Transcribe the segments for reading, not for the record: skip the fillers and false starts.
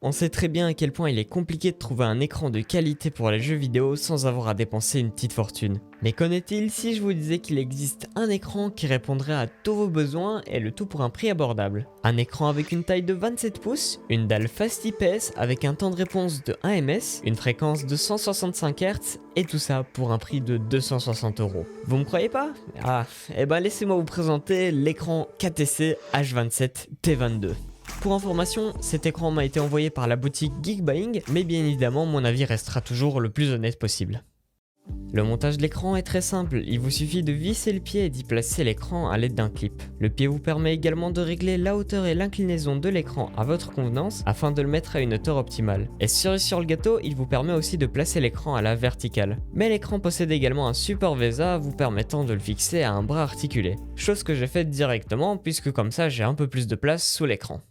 On sait très bien à quel point il est compliqué de trouver un écran de qualité pour les jeux vidéo sans avoir à dépenser une petite fortune. Mais qu'en est-il si je vous disais qu'il existe un écran qui répondrait à tous vos besoins et le tout pour un prix abordable? Un écran avec une taille de 27 pouces, une dalle Fast IPS avec un temps de réponse de 1 ms, une fréquence de 165 Hz et tout ça pour un prix de 260 €. Vous me croyez pas? Ah, eh ben laissez-moi vous présenter l'écran KTC H27 T22. Pour information, cet écran m'a été envoyé par la boutique Geekbuying, mais bien évidemment mon avis restera toujours le plus honnête possible. Le montage de l'écran est très simple, il vous suffit de visser le pied et d'y placer l'écran à l'aide d'un clip. Le pied vous permet également de régler la hauteur et l'inclinaison de l'écran à votre convenance afin de le mettre à une hauteur optimale. Et cerise sur le gâteau, il vous permet aussi de placer l'écran à la verticale. Mais l'écran possède également un support VESA vous permettant de le fixer à un bras articulé. Chose que j'ai faite directement puisque comme ça j'ai un peu plus de place sous l'écran.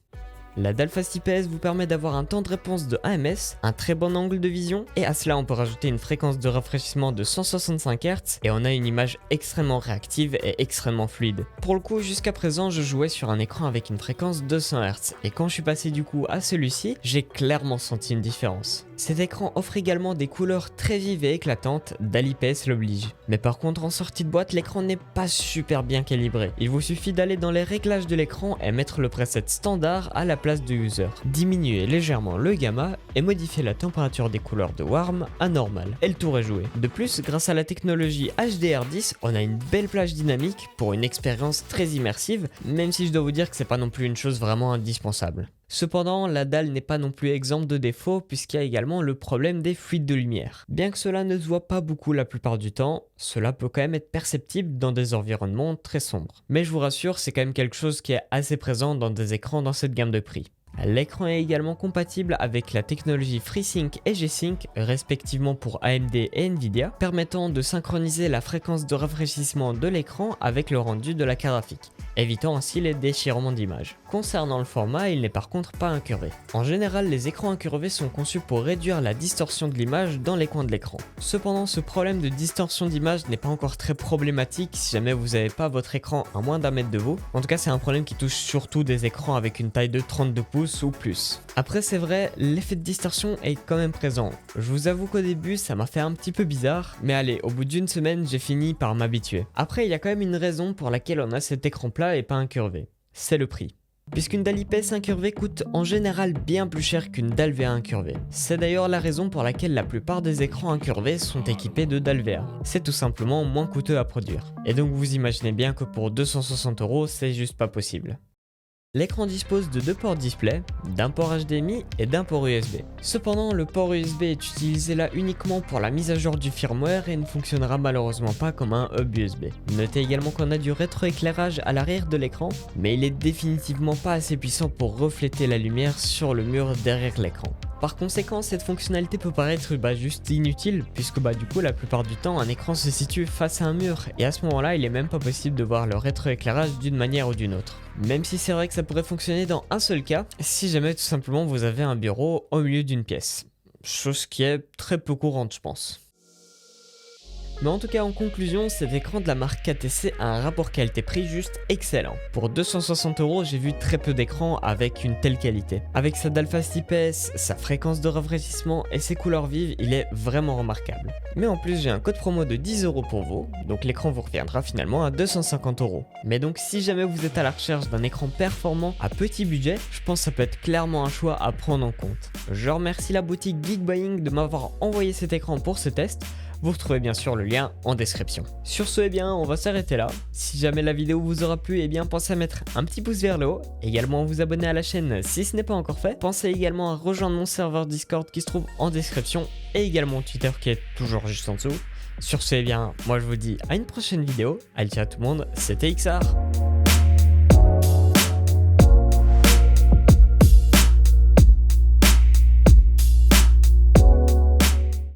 La dalle Fast IPS vous permet d'avoir un temps de réponse de 1 ms, un très bon angle de vision, et à cela on peut rajouter une fréquence de rafraîchissement de 165 Hz et on a une image extrêmement réactive et extrêmement fluide. Pour le coup, jusqu'à présent je jouais sur un écran avec une fréquence de 100 Hz et quand je suis passé du coup à celui-ci, j'ai clairement senti une différence. Cet écran offre également des couleurs très vives et éclatantes, dalle IPS l'oblige. Mais par contre en sortie de boîte, l'écran n'est pas super bien calibré. Il vous suffit d'aller dans les réglages de l'écran et mettre le preset standard à la place de user, diminuer légèrement le gamma et modifier la température des couleurs de warm à normal. Et le tour est joué. De plus, grâce à la technologie HDR10, on a une belle plage dynamique pour une expérience très immersive, même si je dois vous dire que c'est pas non plus une chose vraiment indispensable. Cependant, la dalle n'est pas non plus exempte de défauts puisqu'il y a également le problème des fuites de lumière. Bien que cela ne se voit pas beaucoup la plupart du temps, cela peut quand même être perceptible dans des environnements très sombres. Mais je vous rassure, c'est quand même quelque chose qui est assez présent dans des écrans dans cette gamme de prix. L'écran est également compatible avec la technologie FreeSync et G-Sync, respectivement pour AMD et Nvidia, permettant de synchroniser la fréquence de rafraîchissement de l'écran avec le rendu de la carte graphique, évitant ainsi les déchirements d'image. Concernant le format, il n'est par contre pas incurvé. En général, les écrans incurvés sont conçus pour réduire la distorsion de l'image dans les coins de l'écran. Cependant, ce problème de distorsion d'image n'est pas encore très problématique si jamais vous n'avez pas votre écran à moins d'1 mètre de vous. En tout cas, c'est un problème qui touche surtout des écrans avec une taille de 32 pouces ou plus. Après c'est vrai, l'effet de distorsion est quand même présent. Je vous avoue qu'au début ça m'a fait un petit peu bizarre, mais allez, au bout d'une semaine j'ai fini par m'habituer. Après il y a quand même une raison pour laquelle on a cet écran plat et pas incurvé. C'est le prix. Puisqu'une dalle IPS incurvée coûte en général bien plus cher qu'une dalle VA incurvée. C'est d'ailleurs la raison pour laquelle la plupart des écrans incurvés sont équipés de dalle VA. C'est tout simplement moins coûteux à produire. Et donc vous imaginez bien que pour 260 € c'est juste pas possible. L'écran dispose de 2 ports display, d'un port HDMI et d'un port USB. Cependant, le port USB est utilisé là uniquement pour la mise à jour du firmware et ne fonctionnera malheureusement pas comme un hub USB. Notez également qu'on a du rétroéclairage à l'arrière de l'écran, mais il est définitivement pas assez puissant pour refléter la lumière sur le mur derrière l'écran. Par conséquent, cette fonctionnalité peut paraître juste inutile puisque du coup la plupart du temps un écran se situe face à un mur et à ce moment-là il est même pas possible de voir le rétroéclairage d'une manière ou d'une autre. Même si c'est vrai que ça pourrait fonctionner dans un seul cas, si jamais tout simplement vous avez un bureau au milieu d'une pièce. Chose qui est très peu courante je pense. Mais en tout cas en conclusion, cet écran de la marque KTC a un rapport qualité-prix juste excellent. Pour 260 €, j'ai vu très peu d'écrans avec une telle qualité. Avec sa dalle Fast IPS, sa fréquence de rafraîchissement et ses couleurs vives, il est vraiment remarquable. Mais en plus j'ai un code promo de 10 € pour vous, donc l'écran vous reviendra finalement à 250 €. Mais donc si jamais vous êtes à la recherche d'un écran performant à petit budget, je pense que ça peut être clairement un choix à prendre en compte. Je remercie la boutique Geekbuying de m'avoir envoyé cet écran pour ce test. Vous retrouvez bien sûr le lien en description. Sur ce, on va s'arrêter là. Si jamais la vidéo vous aura plu, pensez à mettre un petit pouce vers le haut. Également à vous abonner à la chaîne si ce n'est pas encore fait. Pensez également à rejoindre mon serveur Discord qui se trouve en description et également Twitter qui est toujours juste en dessous. Sur ce, moi je vous dis à une prochaine vidéo. Allez, ciao tout le monde, c'était XR.